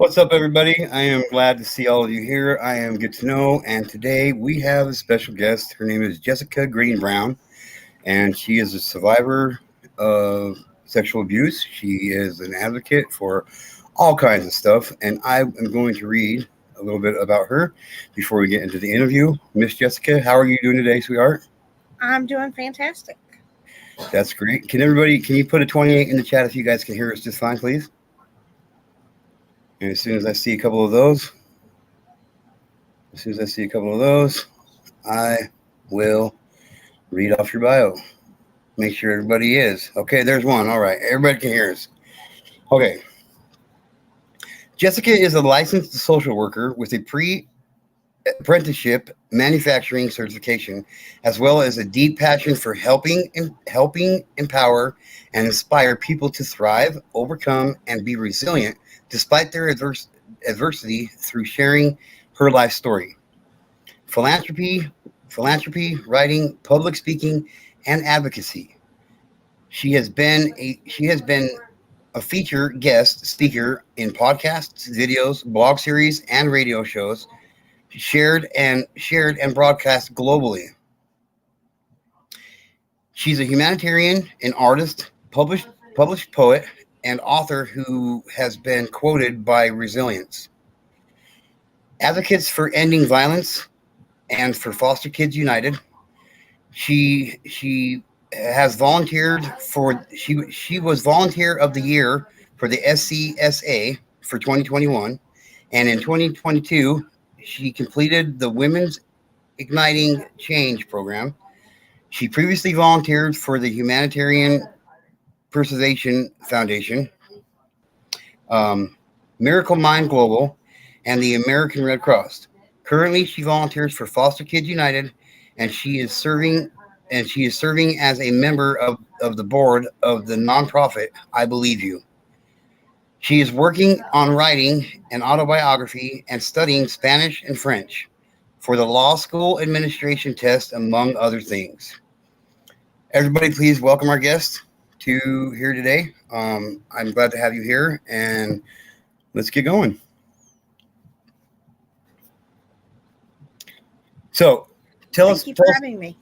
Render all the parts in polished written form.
What's up, everybody? I am glad to see all of you here. I am Get2Know, and today we have a special guest. Her name is Jessica Brown, and she is a survivor of sexual abuse. She is an advocate for all kinds of stuff, and I am going to read a little bit about her before we get into the interview. Miss Jessica, how are you doing today, sweetheart? I'm doing fantastic. That's great. Can you put a 28 in the chat if you guys can hear us just fine, please? And as soon as I see a couple of those, I will read off your bio. Make sure everybody is. Okay, there's one. All right. Everybody can hear us. Okay. Jessica is a licensed social worker with a apprenticeship manufacturing certification, as well as a deep passion for helping empower and inspire people to thrive, overcome, and be resilient despite their adversity through sharing her life story. Philanthropy, writing, public speaking, and advocacy. She has been a feature guest speaker in podcasts, videos, blog series, and radio shows, shared and broadcast globally. She's a humanitarian, an artist, published poet, and author who has been quoted by Resilience. Advocates for ending violence and for Foster Kids United. She has volunteered for she was volunteer of the year for the SCSA for 2021, and in 2022 she completed the Women's Igniting Change program. She previously volunteered for the Humanitarian Preservation Foundation, um, Miracle Mind Global, and the American Red Cross. Currently, she volunteers for Foster Kids United, and she is serving as a member of the board of the nonprofit I Believe You. She is working on writing an autobiography and studying Spanish and French for the law school administration test, among other things. Everybody, please welcome our guest to here today. I'm glad to have you here, and let's get going. So, Thank you for tell us, having me.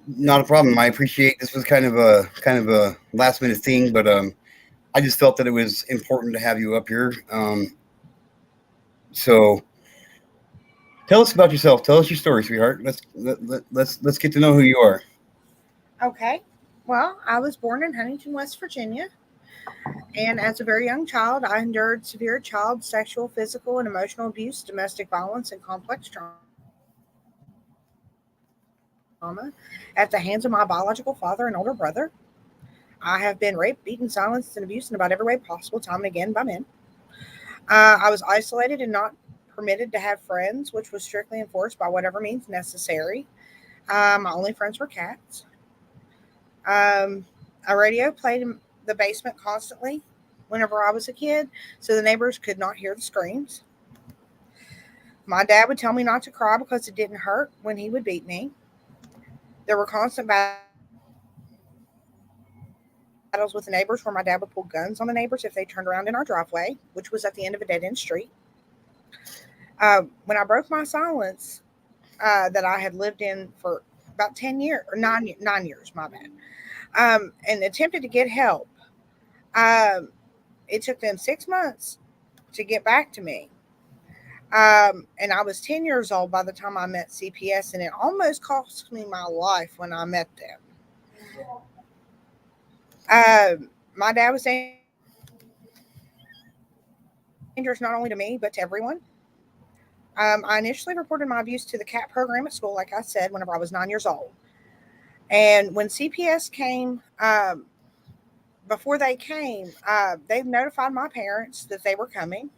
not a problem. I appreciate this was kind of a last minute thing, but I just felt that it was important to have you up here. So, tell us about yourself. Tell us your story, sweetheart. Let's get to know who you are. Okay. Well, I was born in Huntington, West Virginia, and as a very young child, I endured severe child sexual, physical, and emotional abuse, domestic violence, and complex trauma at the hands of my biological father and older brother. I have been raped, beaten, silenced, and abused in about every way possible, time and again, by men. I was isolated and not permitted to have friends, which was strictly enforced by whatever means necessary. My only friends were cats. A radio played in the basement constantly whenever I was a kid, so the neighbors could not hear the screams. My dad would tell me not to cry because it didn't hurt when he would beat me. There were constant battles with the neighbors where my dad would pull guns on the neighbors if they turned around in our driveway, which was at the end of a dead end street. When I broke my silence, that I had lived in for about 10 years, or 9 years, my bad, and attempted to get help. Um, it took them 6 months to get back to me. And I was 10 years old by the time I met CPS, and it almost cost me my life when I met them. My dad was dangerous not only to me, but to everyone. I initially reported my abuse to the CAT program at school, like I said, whenever I was 9 years old. And when CPS came, before they came, they notified my parents that they were coming,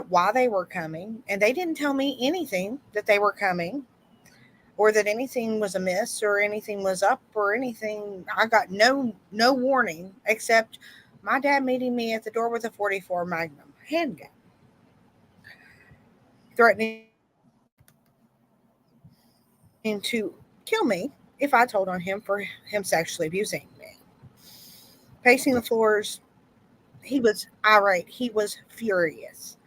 why they were coming, and they didn't tell me anything that they were coming or that anything was amiss or anything was up or anything. I got no warning except my dad meeting me at the door with a 44 Magnum handgun, threatening to kill me if I told on him for him sexually abusing me. Pacing the floors, He was irate. He was furious.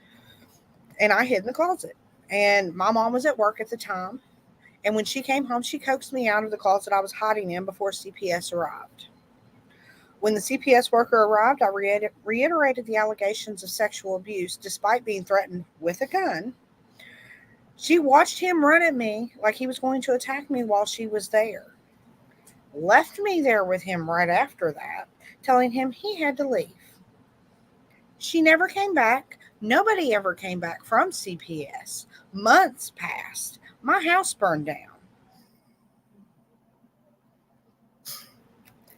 And I hid in the closet. And my mom was at work at the time. And when she came home, she coaxed me out of the closet I was hiding in before CPS arrived. When the CPS worker arrived, I reiterated the allegations of sexual abuse despite being threatened with a gun. She watched him run at me like he was going to attack me while she was there. Left me there with him right after that, telling him he had to leave. She never came back. Nobody ever came back from CPS. Months passed. My house burned down.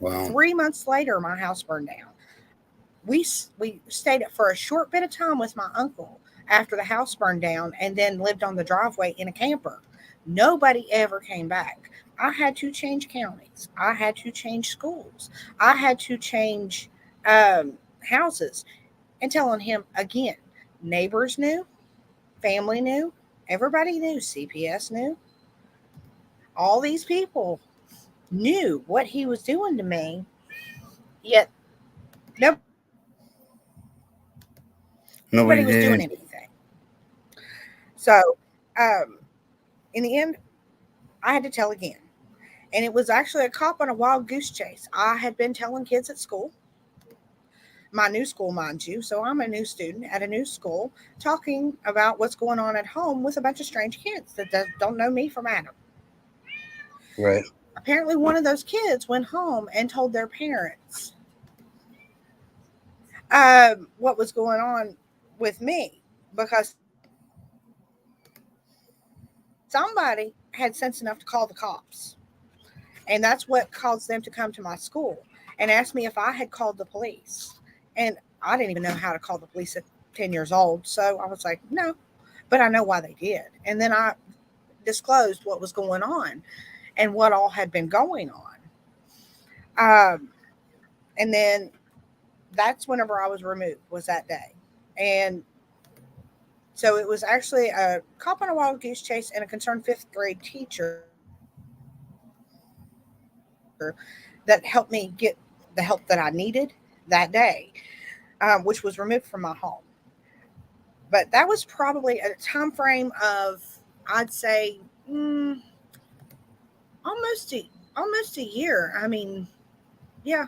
Wow. 3 months later, my house burned down. We stayed for a short bit of time with my uncle after the house burned down and then lived on the driveway in a camper. Nobody ever came back. I had to change counties. I had to change schools. I had to change houses. And telling him again, neighbors knew, family knew, everybody knew, CPS knew. All these people knew what he was doing to me, yet nobody Nobody was doing did. anything. So, um, in the end, I had to tell again. And it was actually a cop on a wild goose chase. I had been telling kids at school, my new school, mind you. So I'm a new student at a new school, talking about what's going on at home with a bunch of strange kids that don't know me from Adam. Right. Apparently, one of those kids went home and told their parents what was going on with me because somebody had sense enough to call the cops. And that's what caused them to come to my school and ask me if I had called the police. And I didn't even know how to call the police at 10 years old. So I was like, no, but I know why they did. And then I disclosed what was going on and what all had been going on. And then that's whenever I was removed, was that day. And so it was actually a cop on a wild goose chase and a concerned fifth grade teacher that helped me get the help that I needed that day, which was removed from my home. But that was probably a time frame of, I'd say, almost a year. I mean, yeah,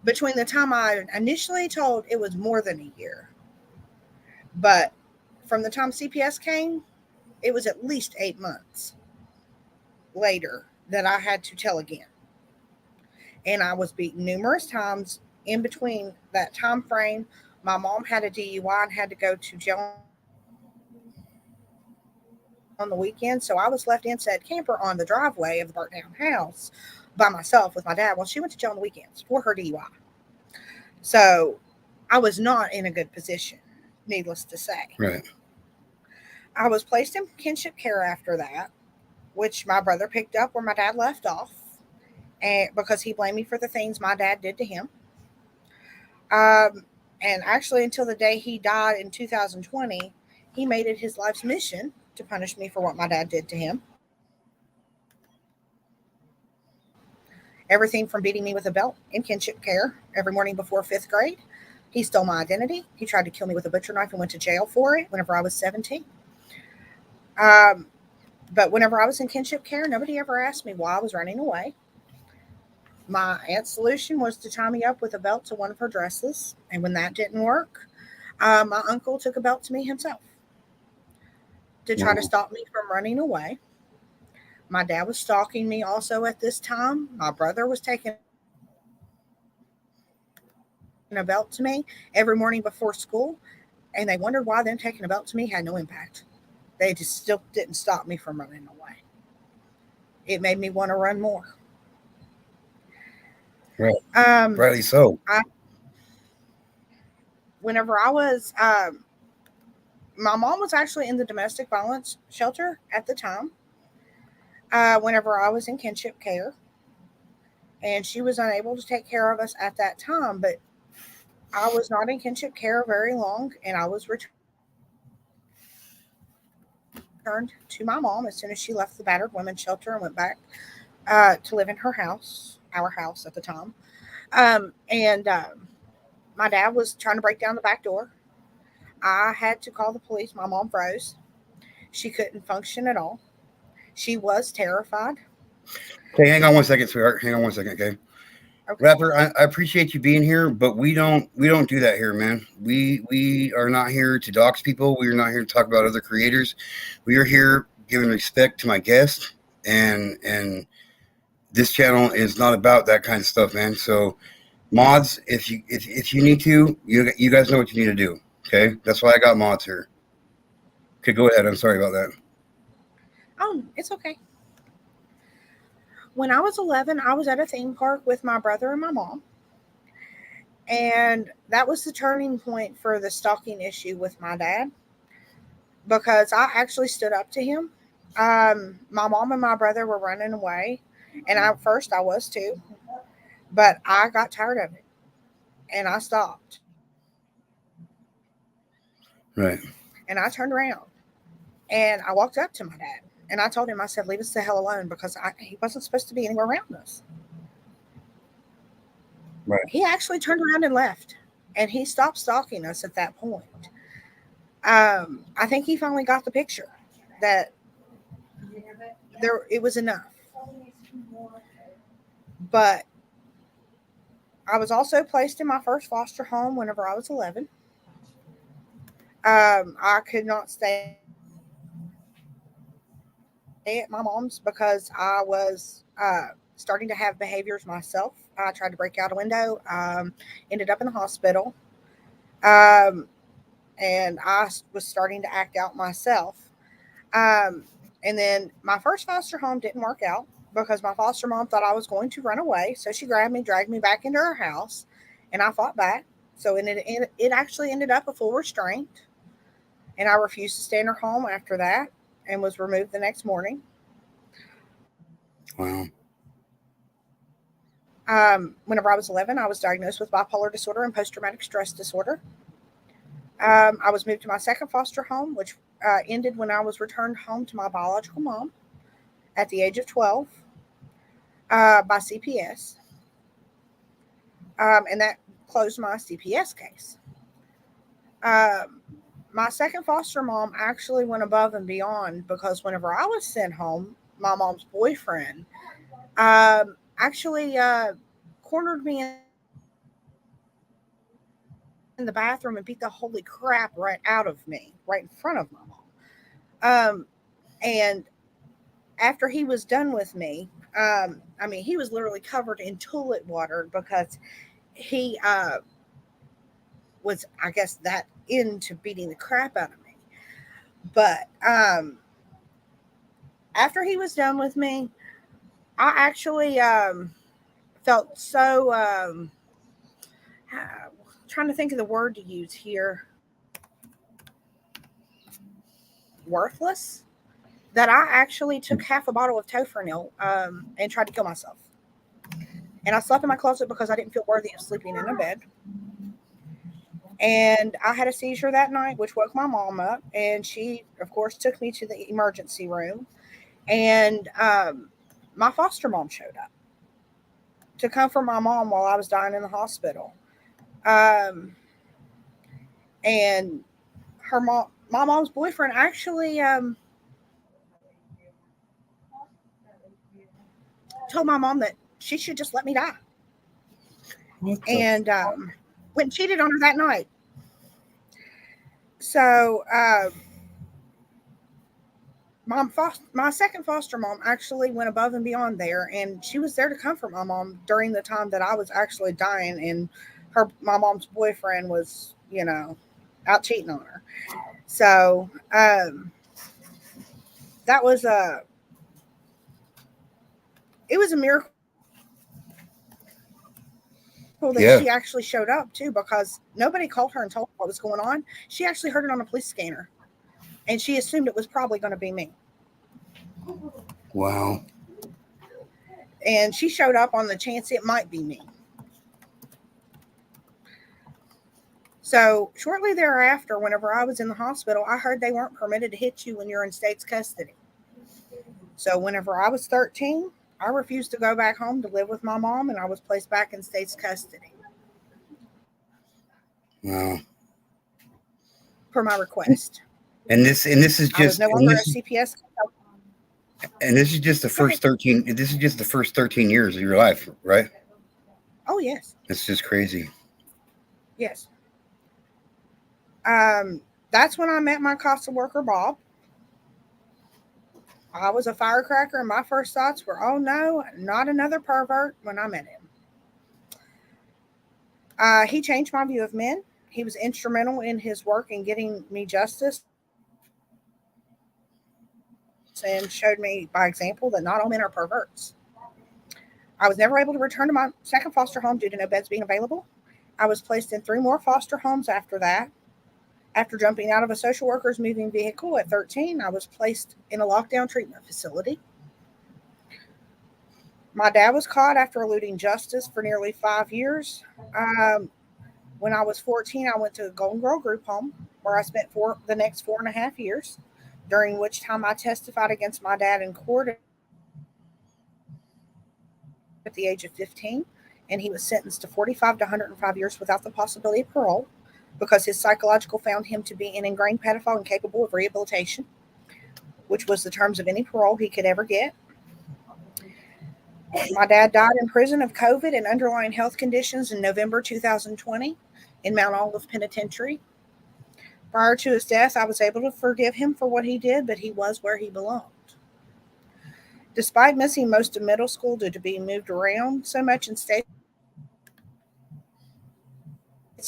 between the time I initially told, it was more than a year. But from the time CPS came, it was at least 8 months later that I had to tell again. And I was beaten numerous times in between that time frame. My mom had a DUI and had to go to jail on the weekend, so I was left inside camper on the driveway of the burnt down house by myself with my dad while she went to jail on the weekends for her DUI. So I was not in a good position, needless to say. Right. I was placed in kinship care after that, which my brother picked up where my dad left off, and because he blamed me for the things my dad did to him. Um, and actually, until the day he died in 2020, he made it his life's mission to punish me for what my dad did to him. Everything from beating me with a belt in kinship care every morning before fifth grade. He stole my identity. He tried to kill me with a butcher knife and went to jail for it whenever I was 17. Um, but whenever I was in kinship care, nobody ever asked me why I was running away. My aunt's solution was to tie me up with a belt to one of her dresses. And when that didn't work, my uncle took a belt to me himself to try to Wow. stop me from running away. My dad was stalking me also at this time. My brother was taking a belt to me every morning before school. And they wondered why them taking a belt to me had no impact. They just still didn't stop me from running away. It made me want to run more. Right. Um, Rightly so. I, whenever I was, my mom was actually in the domestic violence shelter at the time. Whenever I was in kinship care, and she was unable to take care of us at that time. But I was not in kinship care very long, and I was returned to my mom as soon as she left the battered women's shelter and went back to live in her house, our house at the time. And my My dad was trying to break down the back door. I had to call the police. My mom froze. She couldn't function at all. She was terrified. Okay, hang on one second, sweetheart. Hang on one second, okay? Okay. Rapper, I appreciate you being here, but we don't do that here, man. We are not here to dox people. We are not here to talk about other creators. We are here giving respect to my guest, and this channel is not about that kind of stuff, man. So mods, if you need to, you guys know what you need to do. Okay, that's why I got mods here. Okay, go ahead. I'm sorry about that. Oh, it's okay. When I was 11, I was at a theme park with my brother and my mom. And that was the turning point for the stalking issue with my dad because I actually stood up to him. My mom and my brother were running away. And at first I was too. But I got tired of it and I stopped. Right. And I turned around and I walked up to my dad and I told him, I said, leave us the hell alone because he wasn't supposed to be anywhere around us. Right. He actually turned around and left and he stopped stalking us at that point. I think he finally got the picture that it was enough. But I was also placed in my first foster home whenever I was 11. I could not stay at my mom's because I was starting to have behaviors myself. I tried to break out a window, ended up in the hospital, um, and I was starting to act out myself. Um, and then my first foster home didn't work out because my foster mom thought I was going to run away. So she grabbed me, dragged me back into her house, and I fought back. So it actually ended up a full restraint, and I refused to stay in her home after that and was removed the next morning. Wow. Whenever I was 11, I was diagnosed with bipolar disorder and post traumatic stress disorder. I was moved to my second foster home, which ended when I was returned home to my biological mom at the age of 12 by CPS. And that closed my CPS case. Um, my second foster mom actually went above and beyond because whenever I was sent home, my mom's boyfriend actually cornered me in the bathroom and beat the holy crap right out of me, right in front of my mom. And after he was done with me, he was literally covered in toilet water because he was, I guess, that into beating the crap out of me. But after he was done with me, I actually felt so trying to think of the word to use here, worthless, that I actually took half a bottle of Tofranil and tried to kill myself. And I slept in my closet because I didn't feel worthy of sleeping in a bed. And I had a seizure that night, which woke my mom up. And she, of course, took me to the emergency room. And my foster mom showed up to comfort my mom while I was dying in the hospital. Um, and my mom's boyfriend actually told my mom that she should just let me die. And went and cheated on her that night. So my second foster mom actually went above and beyond there, and she was there to comfort my mom during the time that I was actually dying, and my mom's boyfriend was, out cheating on her. So that was it was a miracle that she actually showed up too, because nobody called her and Yeah. told her what was going on. She actually heard it on a police scanner, and she assumed it was probably going to be me. Wow. And she showed up on the chance it might be me. So shortly thereafter, whenever I was in the hospital, I heard they weren't permitted to hit you when you're in state's custody. So whenever I was 13, I refused to go back home to live with my mom, and I was placed back in state's custody. Wow. per my request. And this is I was just no longer a CPS. and this is just the first 13. This is just the first 13 years of your life, right? Oh, yes. It's just crazy. Yes. That's when I met my CASA worker, Bob. I was a firecracker, and my first thoughts were, oh no, not another pervert when I met him. He changed my view of men. He was instrumental in his work in getting me justice and showed me by example that not all men are perverts. I was never able to return to my second foster home due to no beds being available. I was placed in 3 more foster homes after that. After jumping out of a social worker's moving vehicle at 13, I was placed in a lockdown treatment facility. My dad was caught after eluding justice for nearly 5 years. When I was 14, I went to a Golden Girl group home where I spent the next 4.5 years, during which time I testified against my dad in court at the age of 15, and he was sentenced to 45 to 105 years without the possibility of parole because his psychological found him to be an ingrained pedophile and capable of rehabilitation, which was the terms of any parole he could ever get. My dad died in prison of COVID and underlying health conditions in November 2020 in Mount Olive Penitentiary. Prior to his death, I was able to forgive him for what he did, but he was where he belonged. Despite missing most of middle school due to being moved around so much in state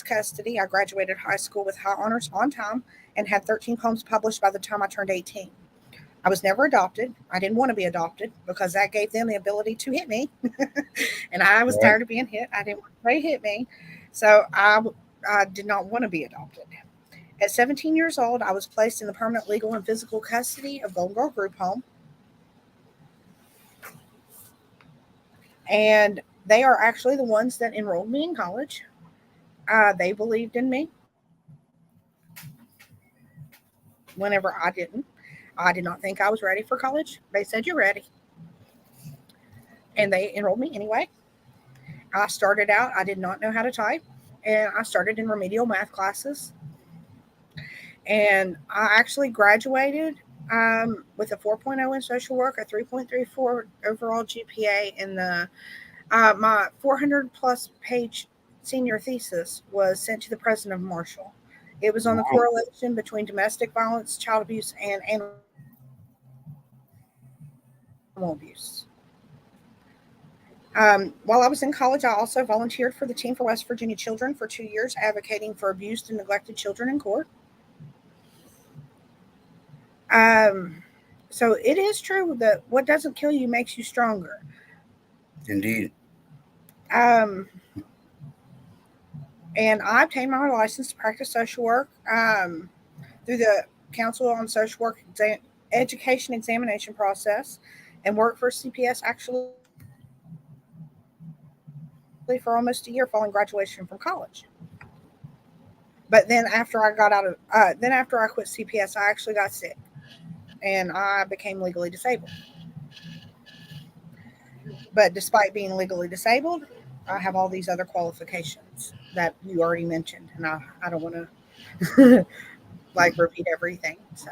custody, I graduated high school with high honors on time and had 13 poems published by the time I turned 18. I was never adopted. I didn't want to be adopted because that gave them the ability to hit me. And I was tired of being hit. I didn't want they hit me. So I did not want to be adopted. At 17 years old, I was placed in the permanent legal and physical custody of Golden Girl Group Home. And they are actually the ones that enrolled me in college. They believed in me whenever I didn't. I did not think I was ready for college. They said, you're ready. And they enrolled me anyway. I started out, I did not know how to type. And I started in remedial math classes. And I actually graduated with a 4.0 in social work, a 3.34 overall GPA, and my 400 plus page senior thesis was sent to the president of Marshall. It was on the correlation between domestic violence, child abuse, and animal abuse. While I was in college, I also volunteered for the Team for West Virginia Children for 2 years, advocating for abused and neglected children in court. So it is true that what doesn't kill you makes you stronger. Indeed. And I obtained my license to practice social work through the Council on Social Work Education Examination process, and worked for CPS actually for almost a year following graduation from college. But then after I quit CPS, I actually got sick and I became legally disabled. But despite being legally disabled, I have all these other qualifications that you already mentioned, and I don't want to repeat everything. So,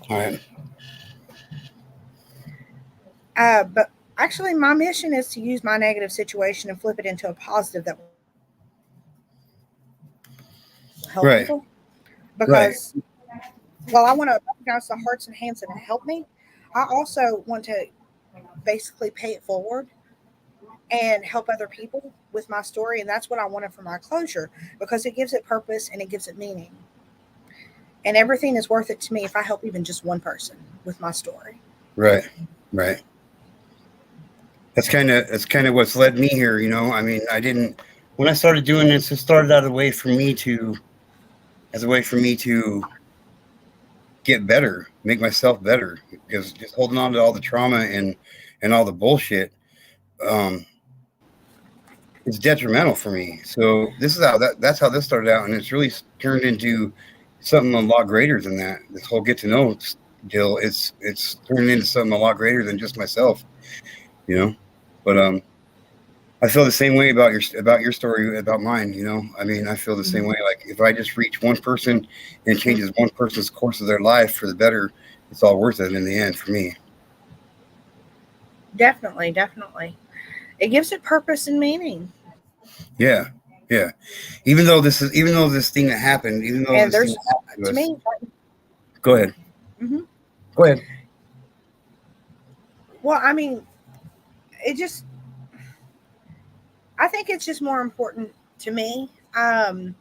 all right. But actually, my mission is to use my negative situation and flip it into a positive that will help people. Because while I want to recognize the hearts and hands that help me, I also want to basically pay it forward and help other people with my story. And that's what I wanted for my closure, because it gives it purpose and it gives it meaning. And everything is worth it to me if I help even just one person with my story. Right. That's kind of what's led me here. I mean, when I started doing this, it started out as a way for me to get better, make myself better, because just holding on to all the trauma and all the bullshit, it's detrimental for me. So that's how this started out, and it's really turned into something a lot greater than that. This whole get to know deal, it's turned into something a lot greater than just myself, But I feel the same way about your story, about mine. You know, I mean, I feel the same way. Like if I just reach one person and it changes one person's course of their life for the better, it's all worth it in the end for me. Definitely, definitely. It gives it purpose and meaning. Yeah, yeah. Even though this thing that happened, even though And this thing there's, that happened to to us. me, Go ahead. mhm. Go ahead. Well, I mean, it just, I think it's just more important to me, to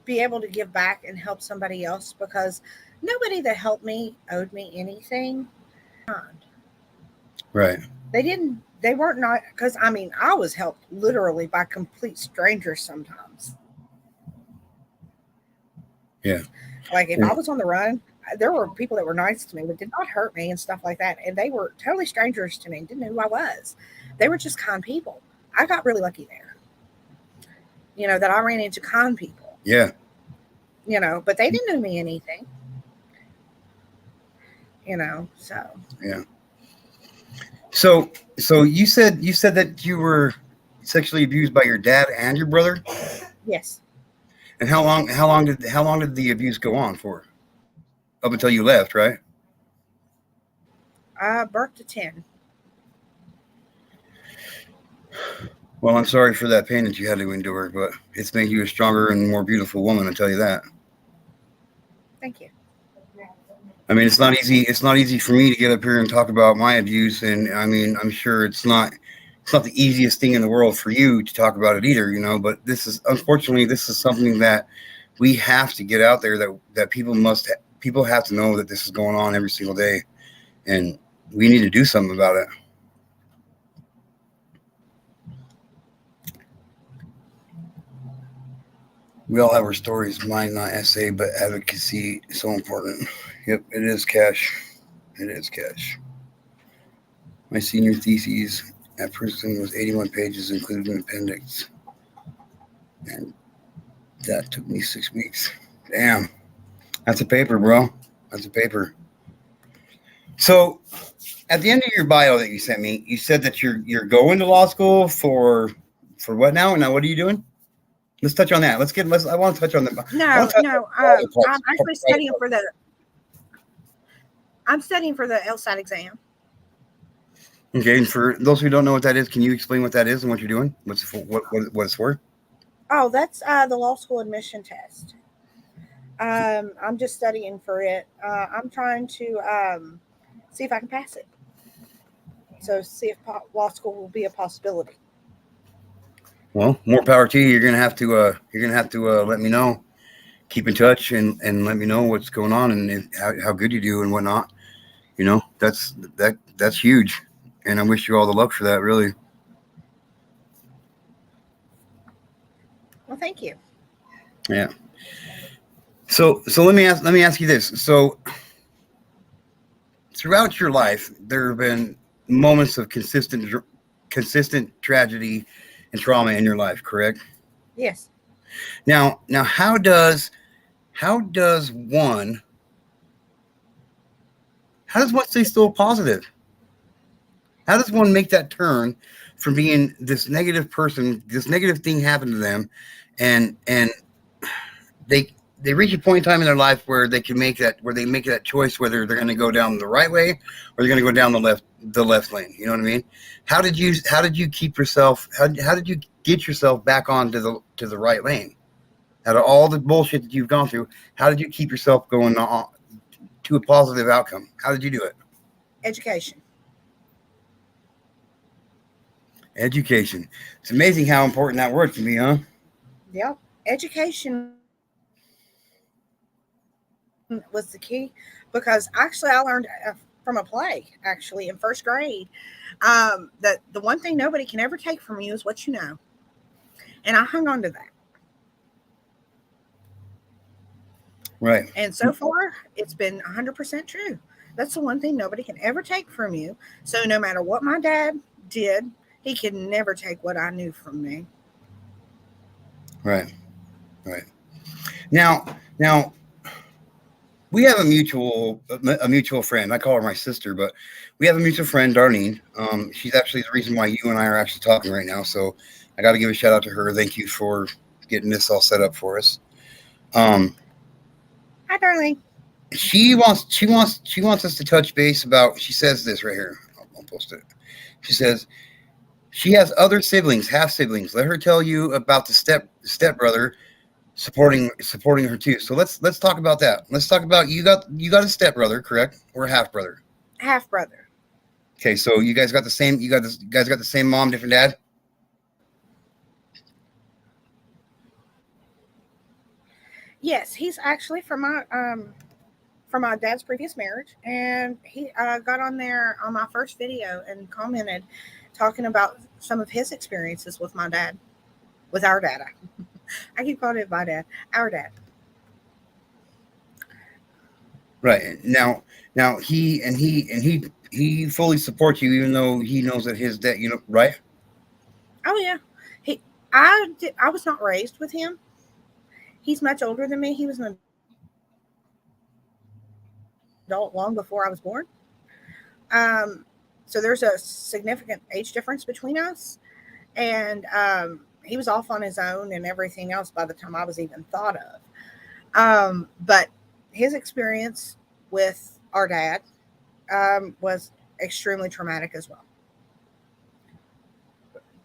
be able to give back and help somebody else, because nobody that helped me owed me anything. Right. They didn't, they weren't not, because I mean, I was helped literally by complete strangers sometimes. Yeah. Like if I And was on the run, there were people that were nice to me but did not hurt me and stuff like that. And they were totally strangers to me, didn't know who I was. They were just kind people. I got really lucky there, that I ran into kind people, yeah. but they didn't know me anything, so Yeah. So you said that you were sexually abused by your dad and your brother. yes. And how long did the abuse go on for? Up until you left, right? Birth to 10. Well, I'm sorry for that pain that you had to endure, but it's made you a stronger and more beautiful woman. I tell you that. Thank you. I mean, it's not easy. It's not easy for me to get up here and talk about my abuse, and I mean, I'm sure it's not. It's not the easiest thing in the world for you to talk about it either, you know. But this is, unfortunately, this is something that we have to get out there. That people have to know that this is going on every single day, and we need to do something about it. We all have our stories. Mine not essay, but advocacy is so important. Yep, it is cash. It is cash. My senior thesis at Princeton was 81 pages, including an appendix, and that took me 6 weeks. Damn, that's a paper, bro. That's a paper. So, at the end of your bio that you sent me, you said that you're going to law school for what now? Now, what are you doing? Let's touch on that. Let's. I want to touch on the. I want No, to touch no. on the I'm parts. actually studying for the. I'm studying for the LSAT exam. Okay, and for those who don't know what that is, can you explain what that is and what you're doing? What it's for? Oh, that's the law school admission test. I'm just studying for it. I'm trying to see if I can pass it. So see if law school will be a possibility. Well, more power to you. You're gonna have to let me know. Keep in touch and let me know what's going on and how good you do and whatnot. You know, that's huge, and I wish you all the luck for that. Really, Well, thank you. yeah. So let me ask you this. So throughout your life, there have been moments of consistent tragedy and trauma in your life, correct? Yes. Now, how does one stay still positive? How does one make that turn from being this negative person, this negative thing happened to them, and they they reach a point in time in their life where they make that choice whether they're going to go down the right way or they're going to go down the left lane. You know what I mean? How did you keep yourself? How did you get yourself back on to the right lane? Out of all the bullshit that you've gone through, how did you keep yourself going on to a positive outcome? How did you do it? Education. Education. It's amazing how important that word can be, huh? Yep. Education was the key, because actually I learned from a play actually in first grade, that the one thing nobody can ever take from you is what you know, and I hung on to that. Right. And so far, it's been 100% true. That's the one thing nobody can ever take from you. So no matter what my dad did, he could never take what I knew from me. Right. Right. Now, we have a mutual friend. I call her my sister, but we have a mutual friend, Darlene. She's actually the reason why you and I are actually talking right now. So I got to give a shout out to her. Thank you for getting this all set up for us. Um, Hi, darling. she wants us to touch base about. She says this right here. I'll post it. She says she has other siblings, half siblings. Let her tell you about the stepbrother supporting her too. So let's talk about that. Let's talk about you got a stepbrother, correct? Or a half brother? Half brother. Okay, so you guys got the same. You guys got the same mom, different dad. Yes, he's actually from my dad's previous marriage, and he got on there on my first video and commented, talking about some of his experiences with my dad, with our dad. I keep calling it my dad, our dad. Right now he fully supports you, even though he knows that his dad. Right? Oh yeah, he I was not raised with him. He's much older than me. He was an adult long before I was born. Um, so there's a significant age difference between us, and he was off on his own and everything else by the time I was even thought of. But his experience with our dad was extremely traumatic as well.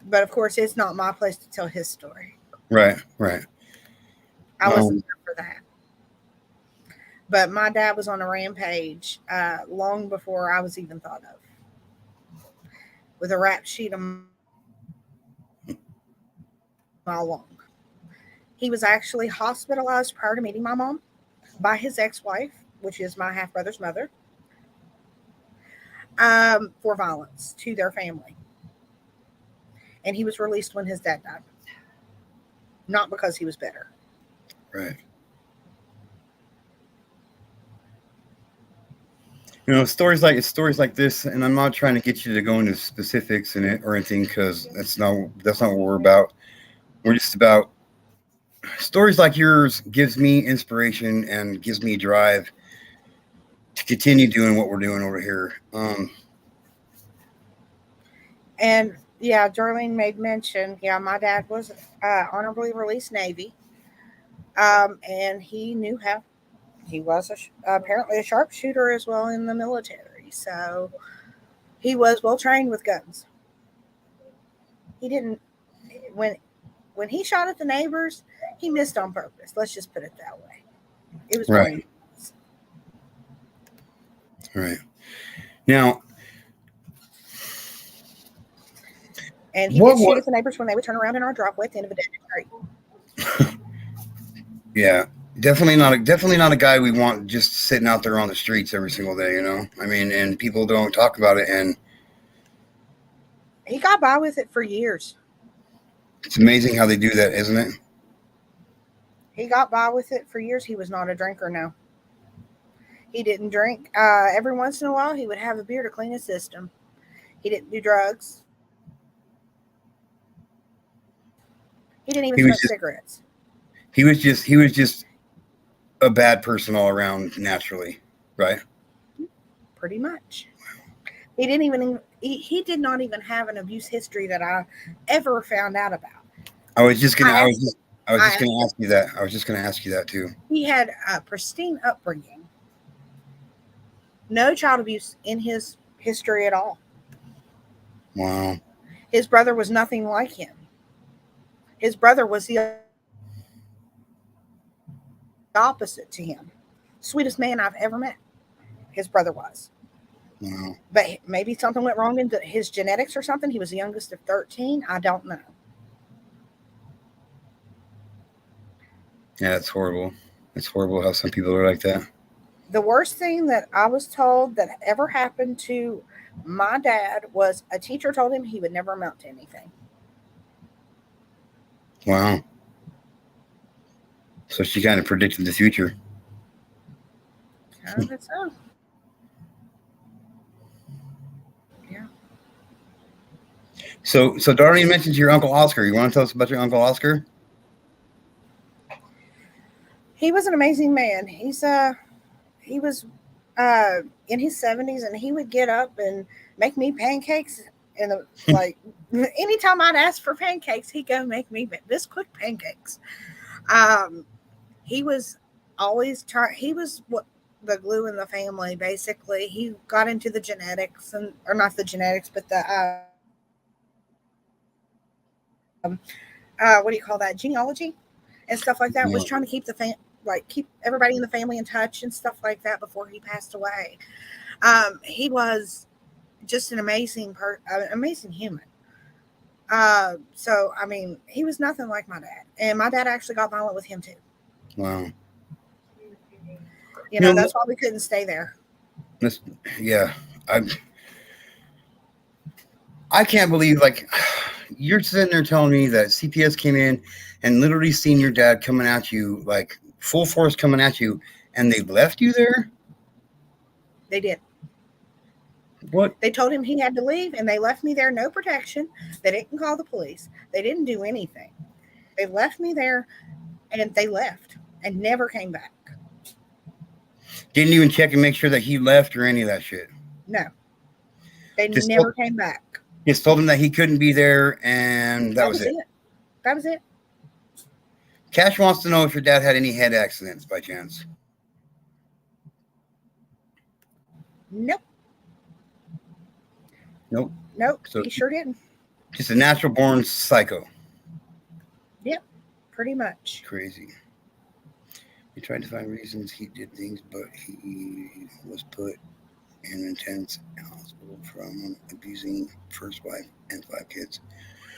But of course, it's not my place to tell his story. Right. Right. I wasn't Um, there for that. But my dad was on a rampage long before I was even thought of, with a rap sheet a mile long. He was actually hospitalized prior to meeting my mom by his ex-wife, which is my half brother's mother, for violence to their family. And he was released when his dad died, not because he was bitter. right. Stories like this, and I'm not trying to get you to go into specifics in it or anything, because that's not what we're about. We're just about stories like yours gives me inspiration and gives me drive to continue doing what we're doing over here. And yeah, Darlene made mention. Yeah, my dad was honorably released Navy, and he knew how. He was apparently a sharpshooter as well in the military, so he was well trained with guns. He didn't when when he shot at the neighbors, he missed on purpose. Let's just put it that way. It was Right. brain. Right. Now, And he what did shoot what at the neighbors when they would turn around in our driveway at the end of a dead street. yeah, definitely not a guy we want just sitting out there on the streets every single day. I mean, and people don't talk about it, and He got by with it for years. it's amazing how they do that, isn't it? He got by with it for years. He was not a drinker, no. He didn't drink. Every once in a while, he would have a beer to clean his system. He didn't do drugs. He didn't even He was smoke just cigarettes. he was just a bad person all around naturally, right? Pretty much. He did not even have an abuse history that I ever found out about. I was just gonna I I was asked, just I was I just asked gonna ask you that. I was just gonna ask you that too. He had a pristine upbringing, no child abuse in his history at all. Wow. His brother was nothing like him. His brother was the opposite to him. Sweetest man I've ever met. His brother was. Wow. But maybe something went wrong in his genetics or something. He was the youngest of 13. I don't know. Yeah, it's horrible. It's horrible how some people are like that. The worst thing that I was told that ever happened to my dad was a teacher told him he would never amount to anything. Wow. So she kind of predicted the future. Kind of so. Yeah. So Darlene mentioned your Uncle Oscar. You want to tell us about your Uncle Oscar? He was an amazing man. he was in his 70s, and he would get up and make me pancakes. And like anytime I'd ask for pancakes, he'd go make me Bisquick pancakes. Um, he was always trying. He was what the glue in the family. Basically, he got into the genetics and or not the genetics, but the what do you call that, genealogy and stuff like that. Was trying to keep keep everybody in the family in touch and stuff like that before he passed away. He was just an amazing human. So I mean, he was nothing like my dad, and my dad actually got violent with him too. Wow. You know, that's why we couldn't stay there. Yeah, I can't believe, like, you're sitting there telling me that CPS came in and literally seen your dad coming at you, like full force coming at you, and they left you there? They did. What? They told him he had to leave, and they left me there, no protection. They didn't call the police. They didn't do anything. They left me there, and they left and never came back. Didn't even check and make sure that he left or any of that shit? No. They never came back. Just told him that he couldn't be there, and that was it. That was it. Cash wants to know if your dad had any head accidents by chance. Nope. Nope. So he sure didn't. Just a natural born psycho. Yep, pretty much. Crazy. He tried to find reasons he did things, but he was put in intense hospital from abusing first wife and 5 kids.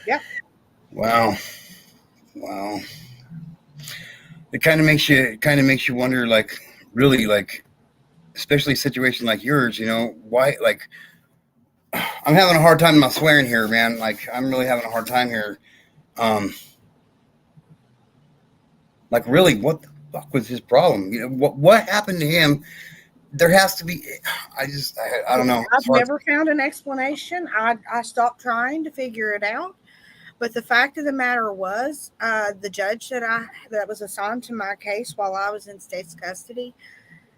Yeah. Wow. It kind of makes you wonder, like, really, like, especially a situation like yours, you know, why, like, I'm having a hard time not swearing here, man. Like, I'm really having a hard time here. Like, really, what the fuck was his problem? You know, what happened to him? There has to be. I don't know. I've never found an explanation. I stopped trying to figure it out. But the fact of the matter was, the judge that was assigned to my case while I was in state's custody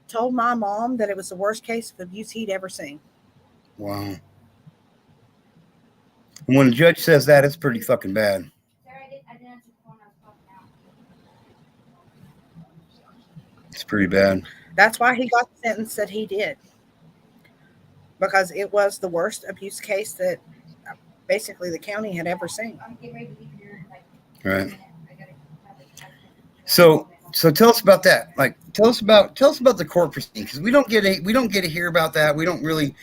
told my mom that it was the worst case of abuse he'd ever seen. Wow. And when a judge says that, it's pretty fucking bad. It's pretty bad. That's why he got the sentence that he did. Because it was the worst abuse case that basically the county had ever seen. Right. So tell us about that. Like, tell us about the court proceeding, because we don't get to hear about that. We don't really.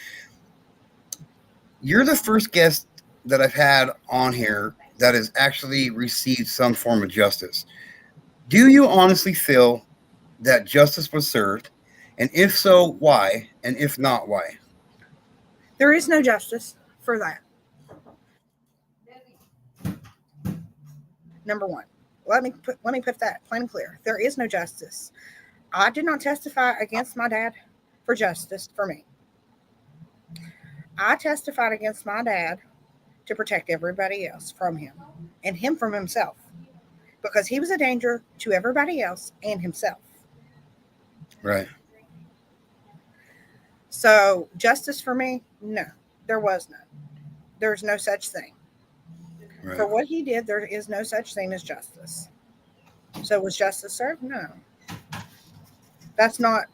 You're the first guest that I've had on here that has actually received some form of justice. Do you honestly feel that justice was served? And if so, why? And if not, why? There is no justice for that. Number one, let me put that plain and clear. There is no justice. I did not testify against my dad for justice for me. I testified against my dad to protect everybody else from him and him from himself, because he was a danger to everybody else and himself. Right. So justice for me? No, there was none. There's no such thing. Right. For what he did, there is no such thing as justice. So was justice served? No. That's not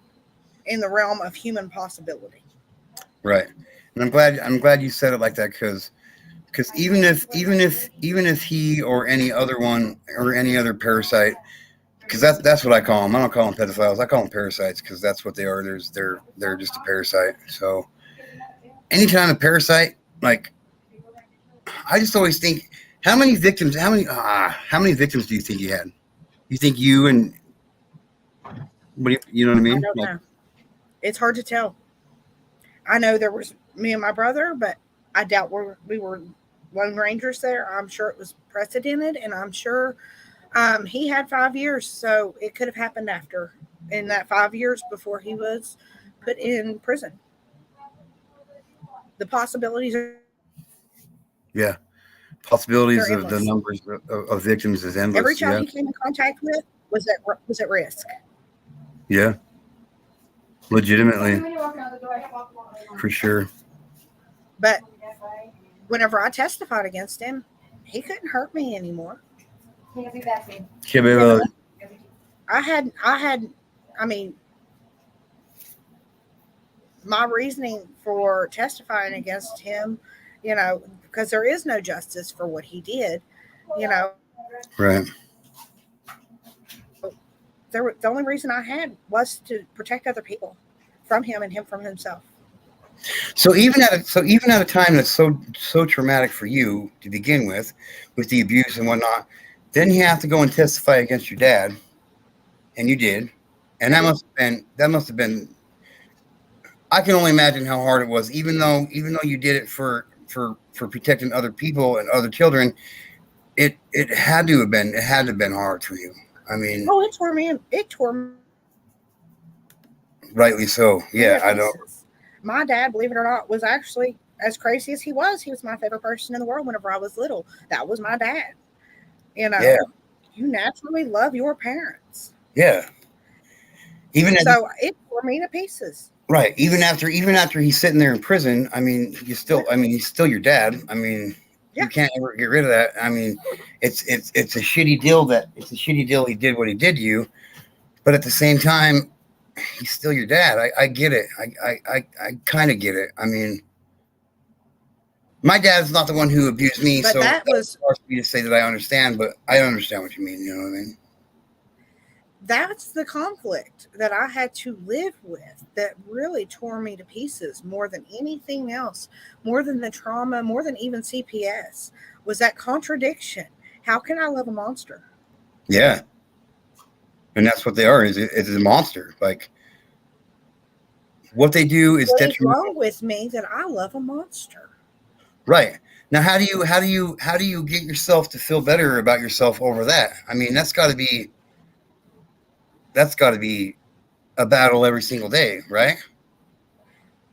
in the realm of human possibility. Right. And I'm glad you said it like that, because even if he or any other one or any other parasite, because that's what I call them. I don't call them pedophiles. I call them parasites, because that's what they are. They're just a parasite. So anytime a parasite, like, I just always think, how many victims do you think he had? You think you and you know what I mean? I don't know. It's hard to tell. I know there was me and my brother, but I doubt we were Lone Rangers there. I'm sure it was precedented, and I'm sure he had 5 years, so it could have happened in that 5 years before he was put in prison. The possibilities are... Yeah. Possibilities of the numbers of victims is endless. Every child he came in contact with was at risk. Yeah. Legitimately, for sure. But whenever I testified against him, he couldn't hurt me anymore. Yeah, but, I had, I mean, my reasoning for testifying against him, because there is no justice for what he did, you know, right. the only reason I had was to protect other people from him and him from himself. So even at a time that's so traumatic for you to begin with the abuse and whatnot, then you have to go and testify against your dad, and you did, and I did. that must have been. I can only imagine how hard it was, even though you did it for protecting other people and other children. It had to have been hard for you. I mean, Oh, it tore me. It tore me to rightly so. pieces. Yeah, I know. My dad, believe it or not, was actually as crazy as he was. He was my favorite person in the world whenever I was little. That was my dad. You know, Yeah, you naturally love your parents. yeah. Even as So it tore me to pieces. Right. Even after he's sitting there in prison, I mean, Yeah, he's still your dad. I mean, you yeah. can't ever get rid of that. I mean, it's a shitty deal he did what he did to you, but at the same time, he's still your dad. I get it. I kind of get it. I mean, my dad's not the one who abused me, But so that that's was hard for me to say that I understand, but I understand what you mean, you know what I mean? that's the conflict that I had to live with that really tore me to pieces more than anything else, more than the trauma, more than even CPS, was that contradiction. How can I love a monster? Yeah. And that's what they are, is a monster. Like what they do is What is detrimental. wrong with me that I love a monster? Right. Now how do you get yourself to feel better about yourself over that? I mean, that's got to be a battle every single day, right?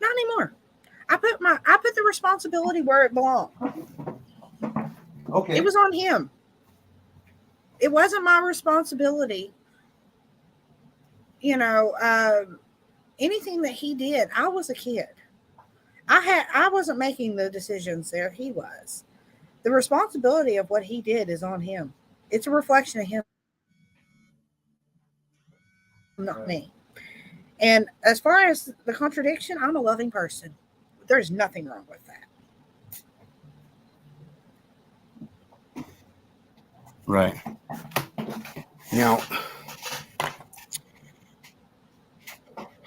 Not anymore. I put the responsibility where it belonged. It Okay. was on him. It wasn't my responsibility. You know, anything that he did, I was a kid. I wasn't making the decisions there. He was. The responsibility of what he did is on him. It's a reflection of him, not Right. me. And as far as the contradiction, I'm a loving person. There's nothing wrong with that. Right. Now,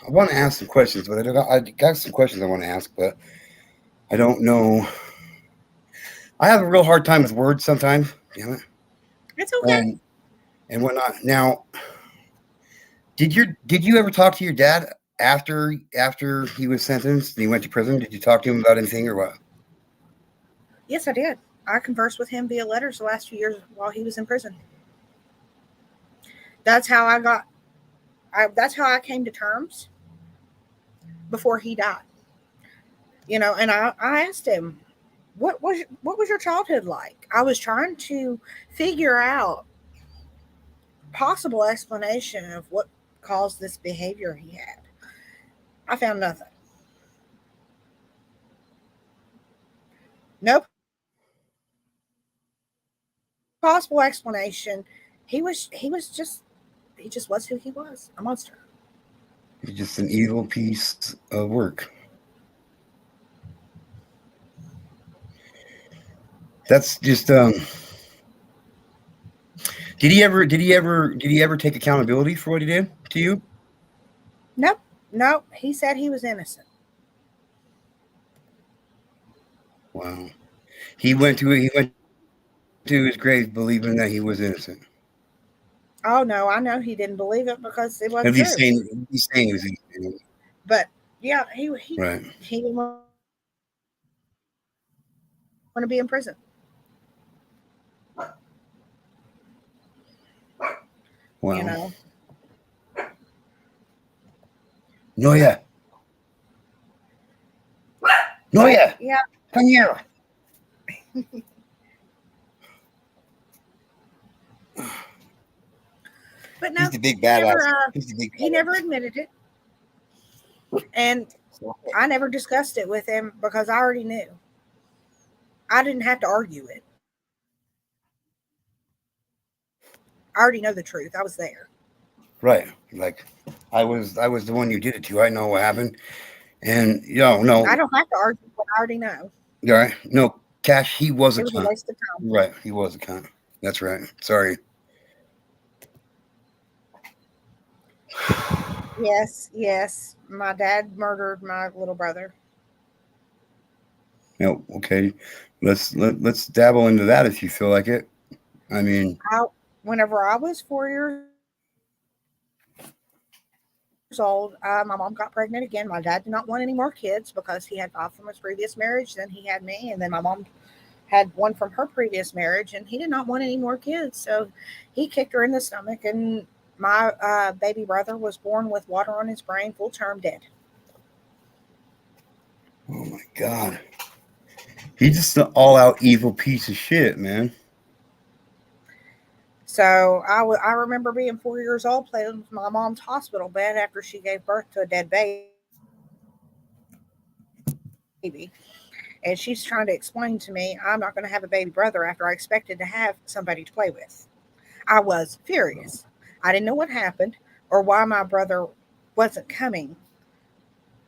I want to ask some questions, but I got some questions I want to ask, but I don't know. I have a real hard time with words sometimes, damn it, It's okay. and and whatnot. Now, did you ever talk to your dad after he was sentenced and he went to prison? Did you talk to him about anything or what? Yes, I did. I conversed with him via letters the last few years while he was in prison. That's how I got. That's how I came to terms before he died. And I asked him, what was your childhood like? I was trying to figure out possible explanation of what caused this behavior he had. I found nothing. No possible explanation. He just was who he was, a monster. He's just an evil piece of work. That's just did he ever take accountability for what he did to you? Nope, nope. He said he was innocent. Wow. He went to his grave believing that he was innocent. Oh no, I know he didn't believe it because it If wasn't he's true. saying he's saying he was innocent. But yeah, Right. he didn't want to be in prison. You Wow. know. No, yeah. No, But yeah. yeah, Come here. but He's no, the big he never badass. He's the big he never badass. admitted it. And I never discussed it with him because I already knew. I didn't have to argue it. I already know the truth. I was there. Right. Like I was the one you did it to. I know what happened. And I no, don't have to argue what I already know. all right. No, Cash, he was a It was a cunt. waste of time. Right. He was a cunt. That's right. Sorry. Yes, yes. My dad murdered my little brother. Okay. Let's dabble into that if you feel like it. I mean, I, whenever I was 4 years old, my mom got pregnant again. My dad did not want any more kids because he had 5 from his previous marriage. Then he had me, and then my mom had one from her previous marriage, and he did not want any more kids. So he kicked her in the stomach, and my baby brother was born with water on his brain, full term dead. oh my God. He's just an all out evil piece of shit, man. So I remember being 4 years old playing with my mom's hospital bed after she gave birth to a dead baby. And she's trying to explain to me, I'm not going to have a baby brother after I expected to have somebody to play with. I was furious. I didn't know what happened or why my brother wasn't coming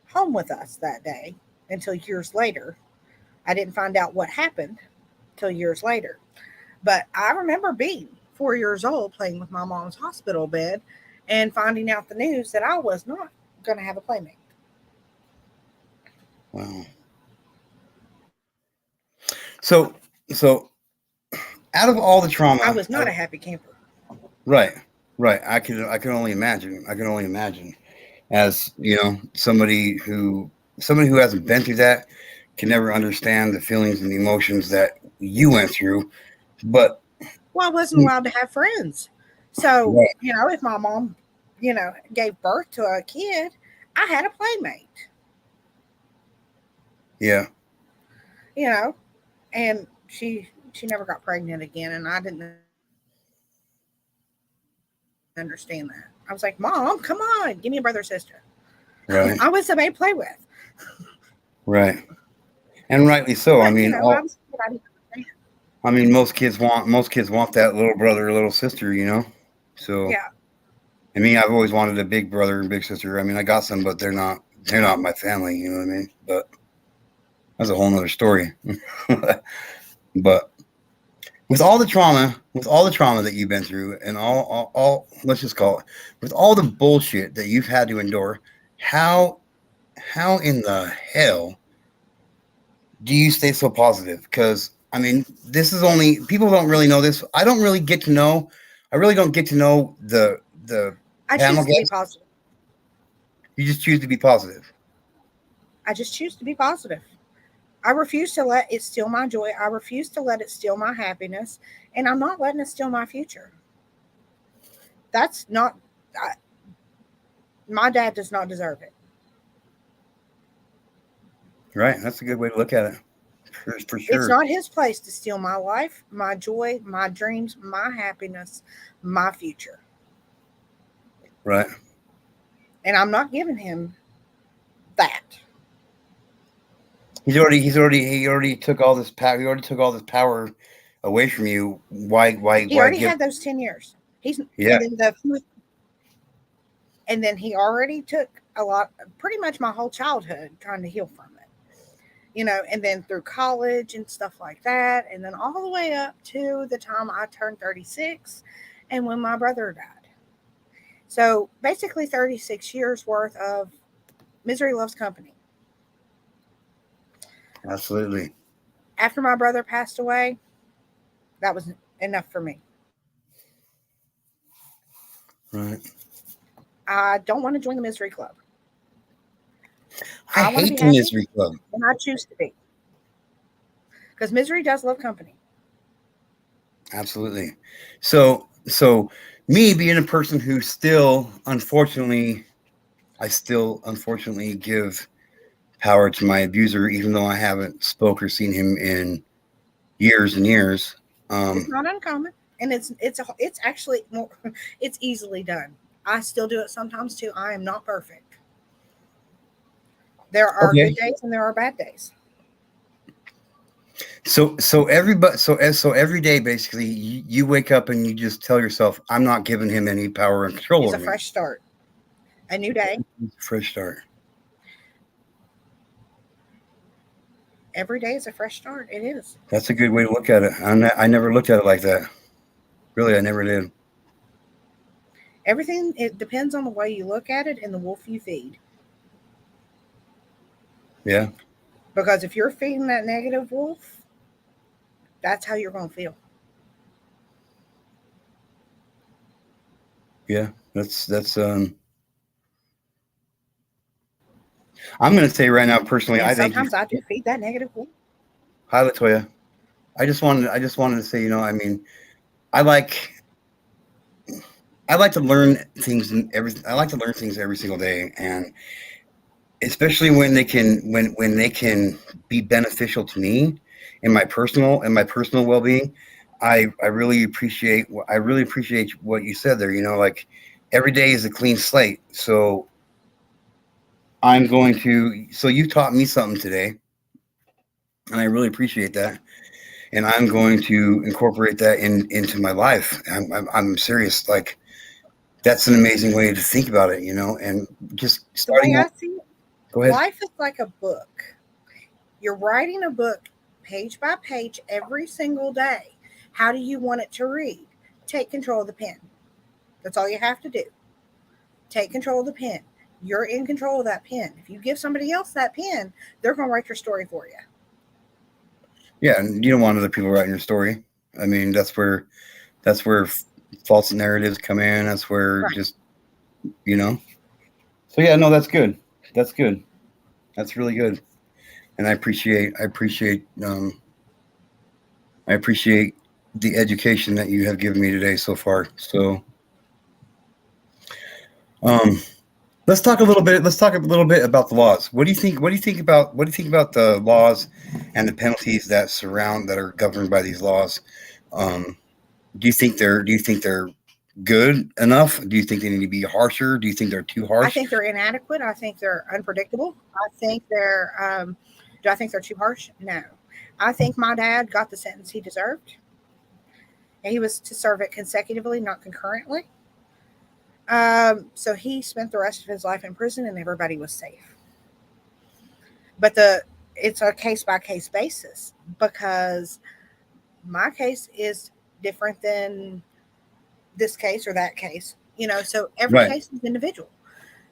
home with us that day until years later. I didn't find out what happened till years later. But I remember being 4 years old playing with my mom's hospital bed and finding out the news that I was not going to have a playmate. Wow. So so out of all the I trauma, was not a happy camper. right, right. I can only imagine. I can only imagine. As somebody who hasn't been through that can never understand the feelings and the emotions that you went through. But Well, I wasn't allowed to have friends. So, right, if my mom, gave birth to a kid, I had a playmate, yeah, you know, and she never got pregnant again, and I didn't understand that. I was like, "Mom, come on, give me a brother or sister." I was somebody to right, play with. right, and rightly so. But I mean, I was a kid, I didn't understand. most kids want that little brother or little sister. So Yeah. I mean, I've always wanted a big brother and big sister. I mean, I got some, but they're not my family. You know what I mean? But that's a whole nother story. But with all the trauma that you've been through, and all let's just call it, with all the bullshit that you've had to endure, how how in the hell do you stay so positive? Because I mean, this is only people don't really know this. I don't really get to know. I really don't get to know the I panel choose to be guests. positive. You just choose to be positive, I just choose to be positive. I refuse to let it steal my joy. I refuse to let it steal my happiness. And I'm not letting it steal my future. That's not, I, my dad does not deserve it. right? That's a good way to look at it, for It's sure. not his place to steal my life, my joy, my dreams, my happiness, my future. Right? And I'm not giving him that. He already took all this power. He already took all this power away from you. He Why already give? had those 10 years. He's, Yeah, and then he already took a lot, pretty much my whole childhood trying to heal from it. And then through college and stuff like that, and then all the way up to the time I turned 36 and when my brother died. So basically, 36 years worth of misery loves company. absolutely. After my brother passed away, that was enough for me. Right. I don't want to join the misery club. I I want to hate be the happy, misery club. and I choose to be because misery does love company. Absolutely. So me being a person who still unfortunately give power to my abuser, even though I haven't spoke or seen him in years and years. It's Um, not uncommon, and it's actually more. It's easily done. I still do it sometimes too. I am not perfect. There are Okay. good days and there are bad days. So every day, basically, you wake up and you just tell yourself, "I'm not giving him any power and control It's over a me." fresh start, a new day. Fresh start. Every day is a fresh start. It is. That's a good way to look at it. I never looked at it like that. Really, I never did. Everything, it depends on the way you look at it and the wolf you feed. Yeah, Because if you're feeding that negative wolf, that's how you're going to feel. yeah. That's. I'm going to say right now, personally, And I thank you. sometimes I do feed that negative wolf. Hi, Latoya. I just wanted to say, I mean, I like I like to learn things and every I like to learn things every single day, and especially when they can be beneficial to me in my personal well-being. I really appreciate what you said there. Like every day is a clean slate. So you taught me something today, and I really appreciate that. And I'm going to incorporate that into my life. I'm serious. Like that's an amazing way to think about it. And just The way starting I out. see it, Go ahead. life is like a book. You're writing a book page by page every single day. How do you want it to read? Take control of the pen. That's all you have to do. Take control of the pen. You're in control of that pen. If you give somebody else that pen, they're going to write your story for you. Yeah, and you don't want other people writing your story. I mean, that's where false narratives come in. That's where Right. just you know. So yeah, no, that's good. That's good. That's really good. And I appreciate the education that you have given me today so far. So um, let's talk a little bit about the laws. What do you think about the laws and the penalties that are governed by these laws? Um, do you think they're good enough? Do you think they need to be harsher? Do you think they're too I harsh? think they're inadequate. I think they're unpredictable. Do I think they're too harsh? No. I think my dad got the sentence he deserved. And he was to serve it consecutively, not concurrently. So he spent the rest of his life in prison and everybody was safe. But it's a case by case basis because my case is different than this case or that case. So every Right, case is individual.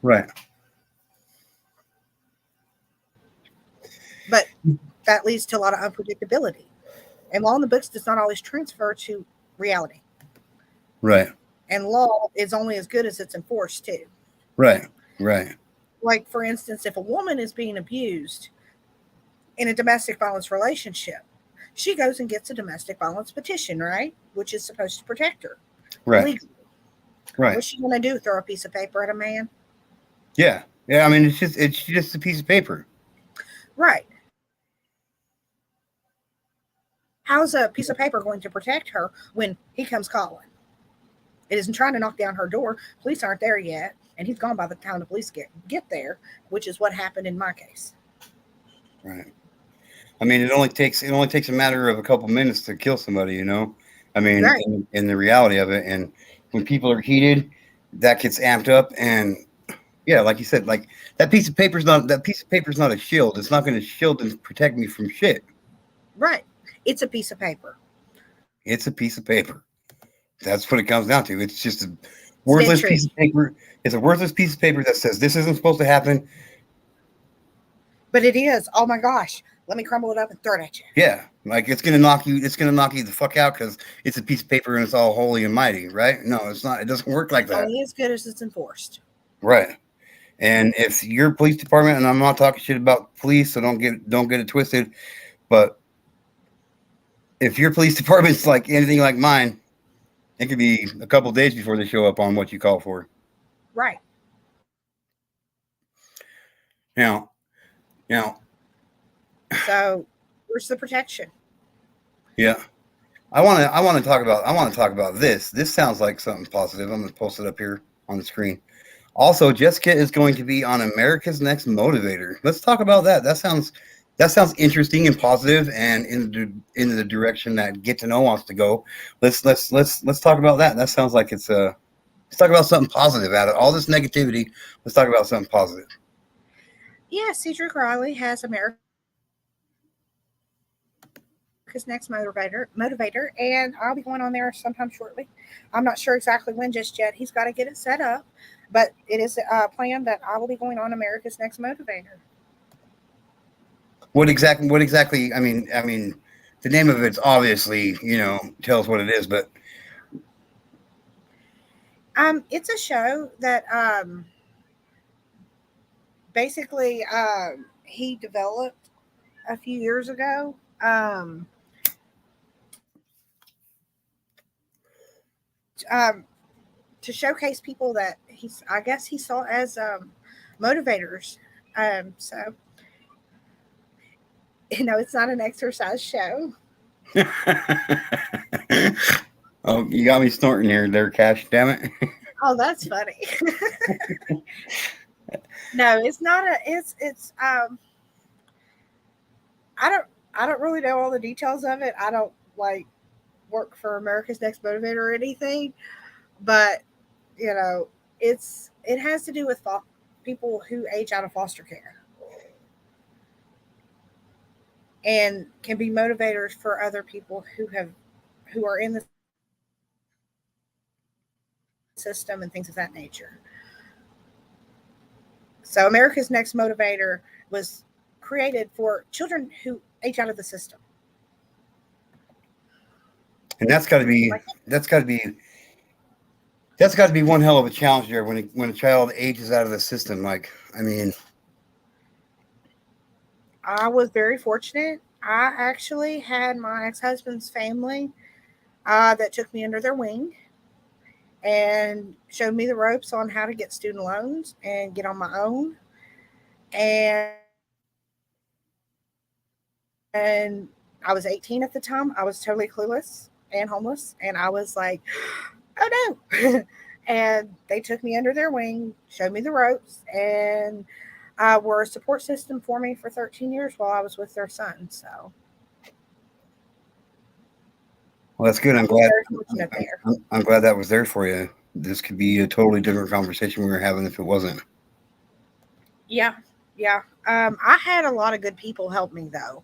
right. But that leads to a lot of unpredictability. And law in the books does not always transfer to reality. Right, And law is only as good as it's enforced too. right, right, Like for instance, if a woman is being abused in a domestic violence relationship, she goes and gets a domestic violence petition, right? Which is supposed to protect her right, legally. right. What's she gonna do? Throw a piece of paper at a man? Yeah, yeah. I mean, it's just a piece of paper. Right. How's a piece of paper going to protect her when he comes calling? It isn't trying to knock down her door. Police aren't there yet, and he's gone by the time the police get there, which is what happened in my case. Right. I mean, it only takes a matter of a couple minutes to kill somebody. I mean, Right. in the reality of it, and when people are heated, that gets amped up, and yeah, like you said, like that piece of paper's not a shield. It's not going to shield and protect me from shit. Right. It's a piece of paper. It's a piece of paper. That's what it comes down to. It's just a It's dead worthless tree. piece of paper. It's a worthless piece of paper that says this isn't supposed to happen. But it is. Oh my gosh. Let me crumble it up and throw it at you. Yeah, like it's gonna knock you. It's gonna knock you the fuck out because it's a piece of paper and it's all holy and mighty, right? No, it's not. It doesn't work like It's that, only as good as it's enforced. right? And if your police department, and I'm not talking shit about police, so don't get it twisted, but if your police department's like anything like mine, it could be a couple days before they show up on what you call for. Right. Now, now, So where's the protection? yeah. I want to talk about this. This sounds like something positive. I'm gonna post it up here on the screen. Also, Jessica is going to be on America's Next Motivator. Let's talk about that. That sounds interesting and positive, and in the direction that Get to Know wants to go. Let's talk about that. That sounds like it's a. Let's talk about something positive out of all this negativity. Let's talk about something positive. Yeah, Cedric Riley has America's Next Motivator, and I'll be going on there sometime shortly. I'm not sure exactly when just yet. He's got to get it set up, but it is planned that I will be going on America's Next Motivator. What exactly? I mean, the name of it's obviously tells what it is, but It's a show that basically he developed a few years ago. Um, to showcase people that I guess he saw as motivators. So it's not an exercise show. oh, you got me snorting there, Cash. Damn it. Oh, that's funny. No, it's not a. It's I don't I don't really know all the details of it. I don't like work for America's Next Motivator or anything, but you know, it has to do with people who age out of foster care and can be motivators for other people who are in the system and things of that nature. So America's Next Motivator was created for children who age out of the system. And Like that's got to be one hell of a challenge there when a child ages out of the system. Like, I mean, I was very fortunate. I actually had my ex-husband's family that took me under their wing and showed me the ropes on how to get student loans and get on my own. And I was 18 at the time. I was totally clueless and homeless. And I was like, oh no. And they took me under their wing, showed me the ropes, and were a support system for me for 13 years while I was with their son. So well, that's good. I I'm was glad. very fortunate there. I'm glad that was there for you. This could be a totally different conversation we were having if it wasn't. Yeah. Yeah. I had a lot of good people help me, though.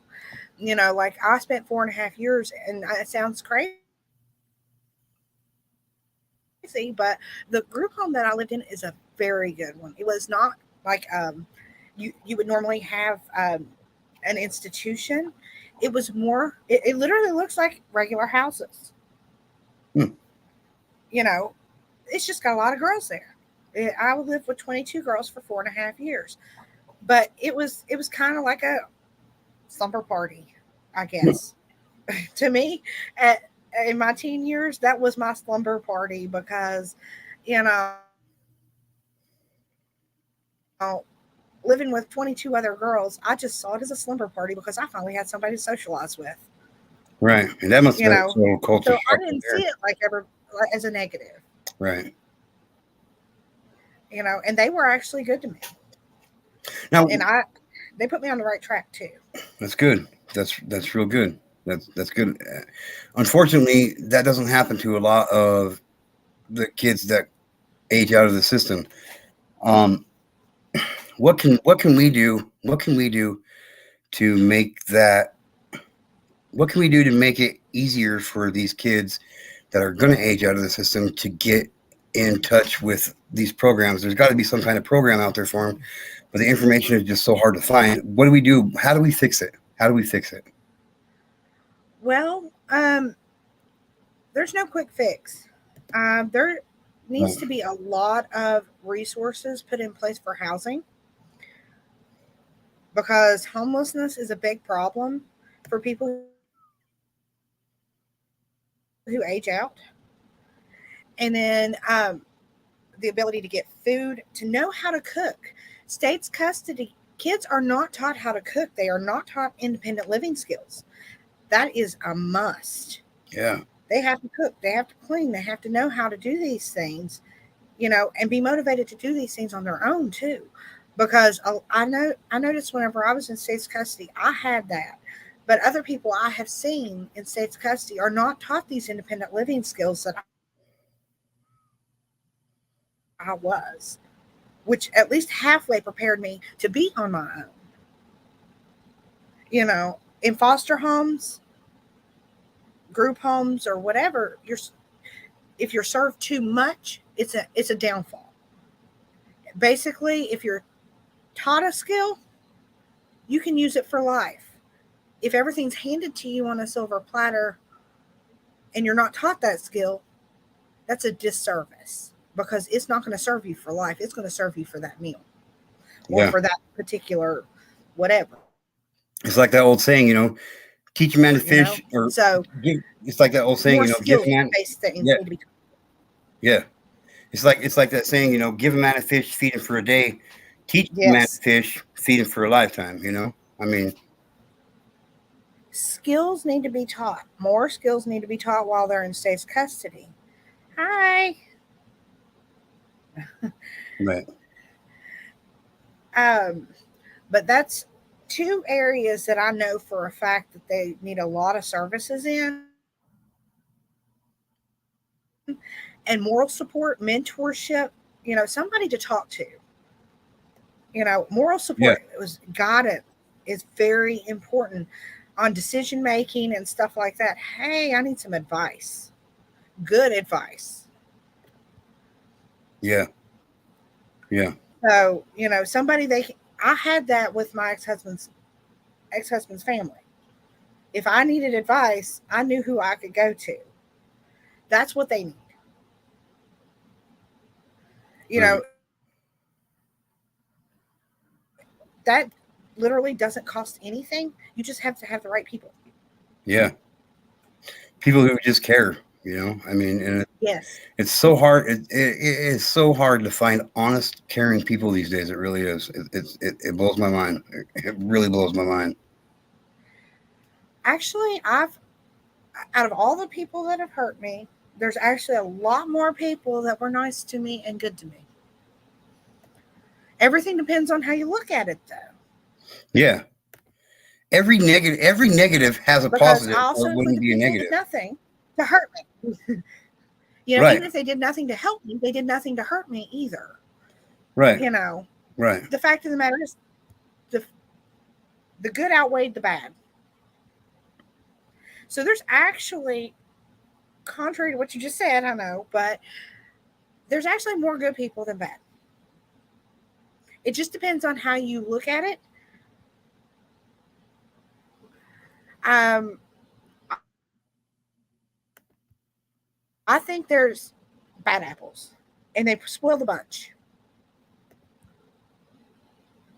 Like I spent 4.5 years, and it sounds crazy, but the group home that I lived in is a very good one. It was not like you would normally have an institution. It was more. It literally looks like regular houses. Hmm. You know, it's just got a lot of girls there. I lived with 22 girls for 4.5 years, but it was kind of like a slumber party, I guess. To me, at in my teen years, that was my slumber party because, you know, living with 22 other girls, I just saw it as a slumber party because I finally had somebody to socialize with. Right, and that must You have been know, so culture so I shock didn't see there. it like ever as a negative. Right And they were actually good to me, now, and they put me on the right track too. that's good. That's real good. That's good. Unfortunately, that doesn't happen to a lot of the kids that age out of the system. Um, what can we do? What can we do to make that? What can we do to make it easier for these kids that are going to age out of the system to get in touch with these programs? There's got to be some kind of program out there for them, but the information is just so hard to find. What do we do? How do we fix it? How do we fix it? Well, there's no quick fix. There needs Right. to be a lot of resources put in place for housing because homelessness is a big problem for people who age out. And then the ability to get food, to know how to cook. State's custody, kids are not taught how to cook, they are not taught independent living skills. That is a must. Yeah. They have to cook, they have to clean, they have to know how to do these things. and be motivated to do these things on their own too. Because I noticed whenever I was in state's custody, I had that. But other people I have seen in state's custody are not taught these independent living skills that I was, which at least halfway prepared me to be on my own. In foster homes, group homes, or whatever, if you're served too much, it's a downfall. Basically, if you're taught a skill, you can use it for life. If everything's handed to you on a silver platter and you're not taught that skill, that's a disservice, because it's not going to serve you for life. It's going to serve you for that meal or for that particular whatever. It's like that old saying, teach a man to fish, it's like that old saying, give a man. Yeah. It's like that saying, give a man a fish, feed him for a day. Teach a man to fish, feed him for a lifetime. I mean, skills need to be taught. More skills need to be taught while they're in state's custody. Hi. Right. But that's two areas that I know for a fact that they need a lot of services in. And moral support, mentorship, somebody to talk to. Moral support is very important on decision making and stuff like that. Hey, I need some advice. Good advice. Yeah. Yeah. So, somebody I had that with my ex-husband's family. If I needed advice, I knew who I could go to. That's what they need. That literally doesn't cost anything. You just have to have the right people. Yeah. People who just care, I mean, and yes, it's so hard. It is so hard to find honest, caring people these days. It really is. It blows my mind. It really blows my mind. Actually, out of all the people that have hurt me, there's actually a lot more people that were nice to me and good to me. Everything depends on how you look at it, though. Yeah. Every negative has a positive, or it wouldn't be a negative. Did nothing to hurt me. Right. Even if they did nothing to help me, they did nothing to hurt me either. Right. Right. The fact of the matter is, the good outweighed the bad. So there's actually, contrary to what you just said, I know, but there's actually more good people than bad. It just depends on how you look at it. I think there's bad apples, and they spoil the bunch.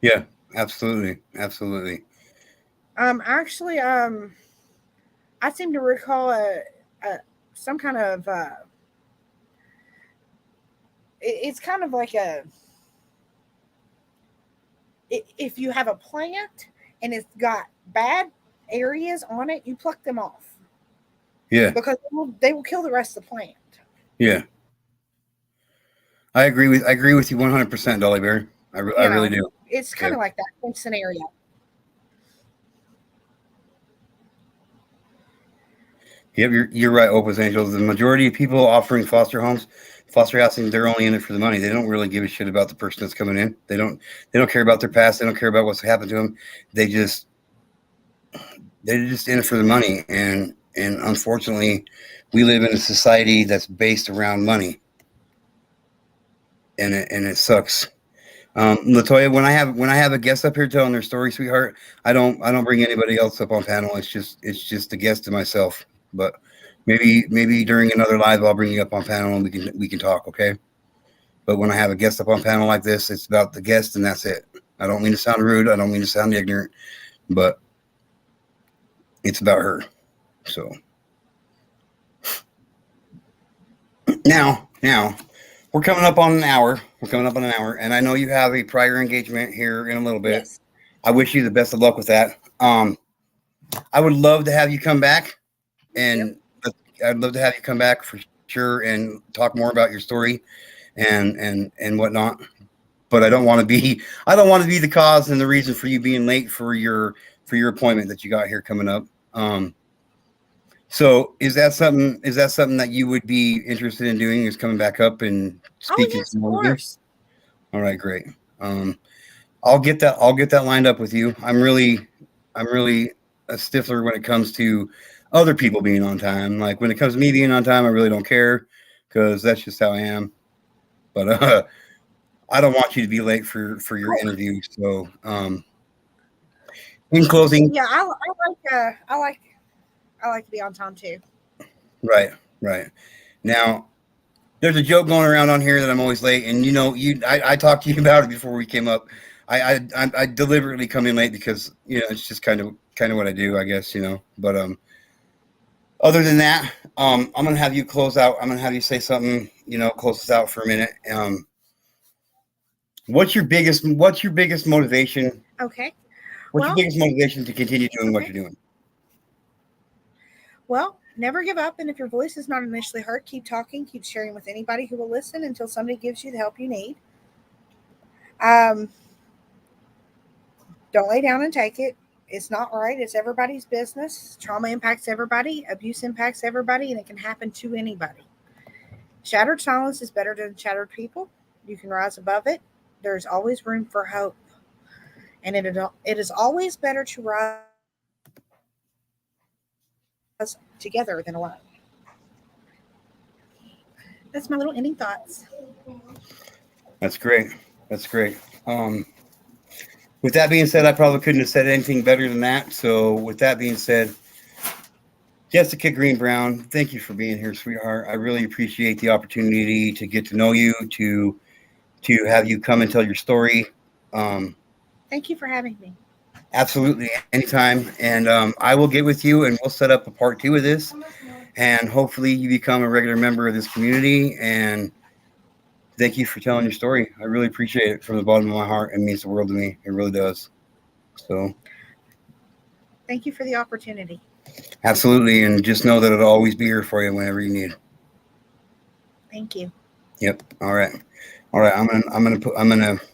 Yeah, absolutely, absolutely. Actually, I seem to recall some kind of. It's kind of like if you have a plant and it's got bad areas on it, you pluck them off. Yeah. Because they will kill the rest of the plant. Yeah. I agree with you 100%, Dolly Bear. I really do. It's kind of like that scenario. Yep, you're right, Opus Angels. The majority of people offering foster housing, they're only in it for the money. They don't really give a shit about the person that's coming in. They don't care about their past. They don't care about what's happened to them. They're just in it for the money. And unfortunately, we live in a society that's based around money. And it sucks. Latoya, when I have a guest up here telling their story, sweetheart, I don't bring anybody else up on panel. It's just a guest to myself. But maybe during another live, I'll bring you up on panel and we can talk, okay? But when I have a guest up on panel like this, it's about the guest and that's it. I don't mean to sound rude. I don't mean to sound ignorant, but it's about her. So now we're coming up on an hour. And I know you have a prior engagement here in a little bit. Yes. I wish you the best of luck with that. I would love to have you come back, and I'd love to have you come back for sure and talk more about your story and whatnot. But I don't want to be the cause and the reason for you being late for your appointment that you got here coming up. So is that something that you would be interested in doing, is coming back up and speaking? Oh yes, of course. All right, great. I'll get that lined up with you. I'm really a stiffler when it comes to other people being on time. Like when it comes to me being on time, I really don't care because that's just how I am. But I don't want you to be late for your interview. So in closing, Yeah, I like to be on time too. right. Now, there's a joke going around on here that I'm always late, and I talked to you about it before we came up. I deliberately come in late because it's just kind of what I do, I guess. But other than that, I'm gonna have you close out. I'm gonna have you say something, close us out for a minute. What's your biggest motivation? Okay. What's your biggest motivation to continue doing what you're doing? Well, never give up. And if your voice is not initially heard, keep talking, keep sharing with anybody who will listen until somebody gives you the help you need. Don't lay down and take it. It's not right. It's everybody's business. Trauma impacts everybody. Abuse impacts everybody, and it can happen to anybody. Shattered silence is better than shattered people. You can rise above it. There's always room for hope. And it is always better to rise together than alone. That's my little ending thoughts. That's great. With that being said, I probably couldn't have said anything better than that. So with that being said, Jessica Brown, thank you for being here, sweetheart. I really appreciate the opportunity to get to know you, to have you come and tell your story. Thank you for having me. Absolutely, anytime. And I will get with you and we'll set up a part 2 of this. And hopefully you become a regular member of this community. And thank you for telling your story. I really appreciate it from the bottom of my heart. It means the world to me. It really does. So thank you for the opportunity. Absolutely. And just know that it'll always be here for you whenever you need. Thank you. Yep. All right. I'm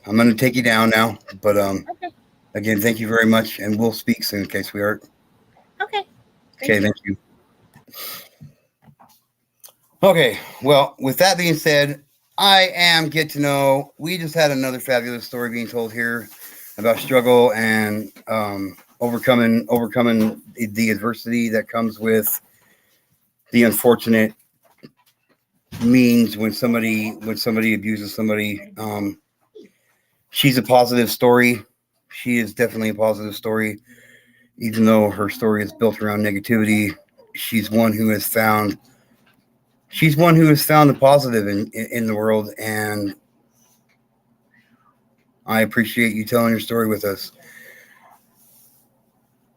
gonna take you down now. But okay. Again, thank you very much, and we'll speak soon, okay, sweetheart? Okay. Thank you. Okay, well, with that being said, I am Get2Know. We just had another fabulous story being told here about struggle and overcoming the adversity that comes with the unfortunate means when somebody abuses somebody. She's a positive story. She is definitely a positive story, even though her story is built around negativity. She's one who has found the positive in the world, and I appreciate you telling your story with us.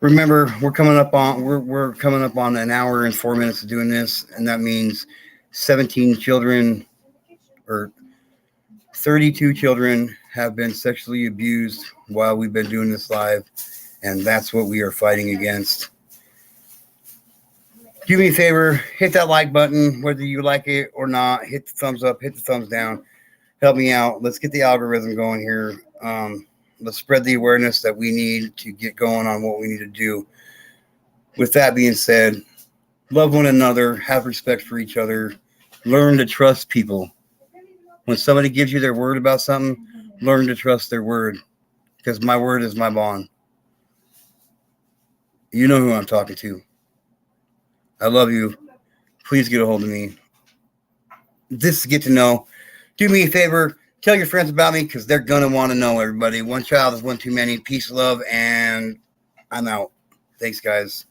Remember, we're coming up on an hour and 4 minutes of doing this, and that means 17 children or 32 children have been sexually abused while we've been doing this live, and that's what we are fighting against. Do me a favor, hit that like button, whether you like it or not. Hit the thumbs up, hit the thumbs down. Help me out. Let's get the algorithm going here. Let's spread the awareness that we need to get going on what we need to do. With that being said, love one another, have respect for each other, learn to trust people. When somebody gives you their word about something, learn to trust their word, because my word is my bond. You know who I'm talking to. I love you. Please get a hold of me. This is Get2Know. Do me a favor. Tell your friends about me because they're going to want to know, everybody. One child is one too many. Peace, love, and I'm out. Thanks, guys.